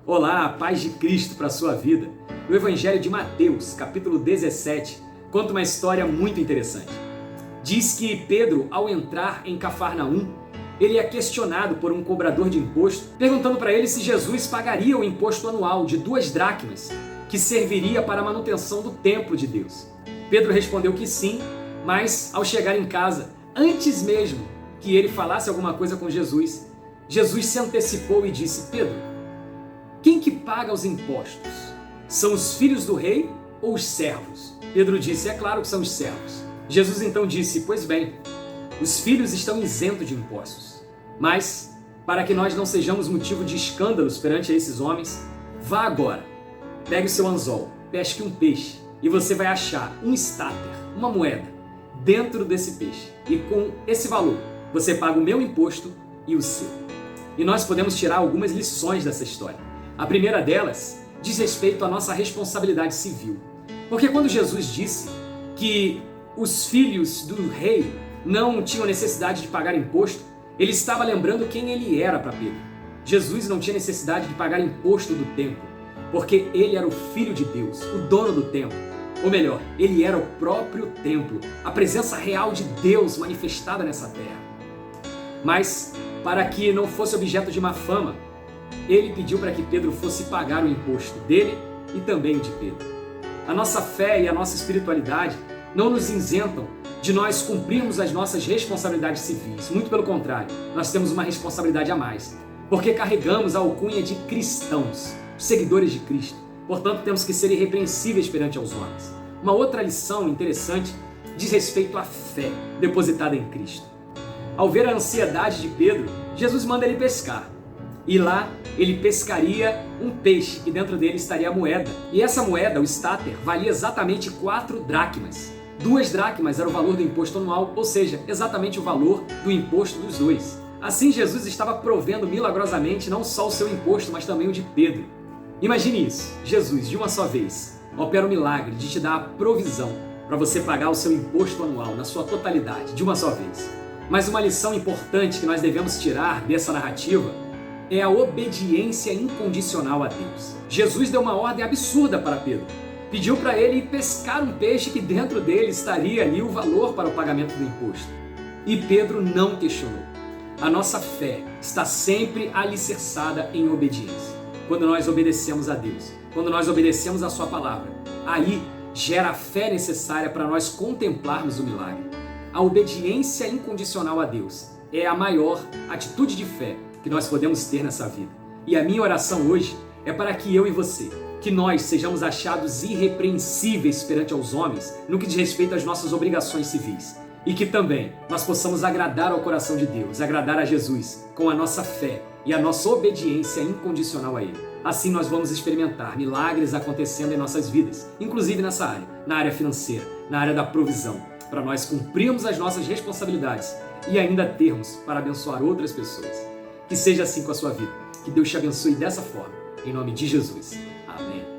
Olá, paz de Cristo para a sua vida. No Evangelho de Mateus, capítulo 17, conta uma história muito interessante. Diz que Pedro, ao entrar em Cafarnaum, ele é questionado por um cobrador de imposto, perguntando para ele se Jesus pagaria o imposto anual de 2 dracmas, que serviria para a manutenção do templo de Deus. Pedro respondeu que sim, mas ao chegar em casa, antes mesmo que ele falasse alguma coisa com Jesus, Jesus se antecipou e disse: Pedro, quem que paga os impostos? São os filhos do rei ou os servos? Pedro disse: é claro que são os servos. Jesus então disse: pois bem, os filhos estão isentos de impostos. Mas, para que nós não sejamos motivo de escândalos perante esses homens, vá agora, pegue o seu anzol, pesque um peixe e você vai achar um estáter, uma moeda, dentro desse peixe. E com esse valor, você paga o meu imposto e o seu. E nós podemos tirar algumas lições dessa história. A primeira delas diz respeito à nossa responsabilidade civil. Porque quando Jesus disse que os filhos do rei não tinham necessidade de pagar imposto, ele estava lembrando quem ele era para Pedro. Jesus não tinha necessidade de pagar imposto do templo, porque ele era o Filho de Deus, o dono do templo. Ou melhor, ele era o próprio templo, a presença real de Deus manifestada nessa terra. Mas, para que não fosse objeto de má fama, ele pediu para que Pedro fosse pagar o imposto dele e também o de Pedro. A nossa fé e a nossa espiritualidade não nos isentam de nós cumprirmos as nossas responsabilidades civis. Muito pelo contrário, nós temos uma responsabilidade a mais, porque carregamos a alcunha de cristãos, seguidores de Cristo. Portanto, temos que ser irrepreensíveis perante aos homens. Uma outra lição interessante diz respeito à fé depositada em Cristo. Ao ver a ansiedade de Pedro, Jesus manda ele pescar. E lá ele pescaria um peixe, que dentro dele estaria a moeda. E essa moeda, o estáter, valia exatamente 4 dracmas. 2 dracmas era o valor do imposto anual, ou seja, exatamente o valor do imposto dos dois. Assim, Jesus estava provendo milagrosamente não só o seu imposto, mas também o de Pedro. Imagine isso, Jesus, de uma só vez, opera o milagre de te dar a provisão para você pagar o seu imposto anual na sua totalidade, de uma só vez. Mas uma lição importante que nós devemos tirar dessa narrativa é a obediência incondicional a Deus. Jesus deu uma ordem absurda para Pedro. Pediu para ele pescar um peixe que dentro dele estaria ali o valor para o pagamento do imposto. E Pedro não questionou. A nossa fé está sempre alicerçada em obediência. Quando nós obedecemos a Deus, quando nós obedecemos a sua palavra, aí gera a fé necessária para nós contemplarmos o milagre. A obediência incondicional a Deus é a maior atitude de fé que nós podemos ter nessa vida. E a minha oração hoje é para que eu e você, que nós sejamos achados irrepreensíveis perante aos homens no que diz respeito às nossas obrigações civis. E que também nós possamos agradar ao coração de Deus, agradar a Jesus com a nossa fé e a nossa obediência incondicional a Ele. Assim nós vamos experimentar milagres acontecendo em nossas vidas, inclusive nessa área, na área financeira, na área da provisão, para nós cumprirmos as nossas responsabilidades e ainda termos para abençoar outras pessoas. Que seja assim com a sua vida. Que Deus te abençoe dessa forma. Em nome de Jesus. Amém.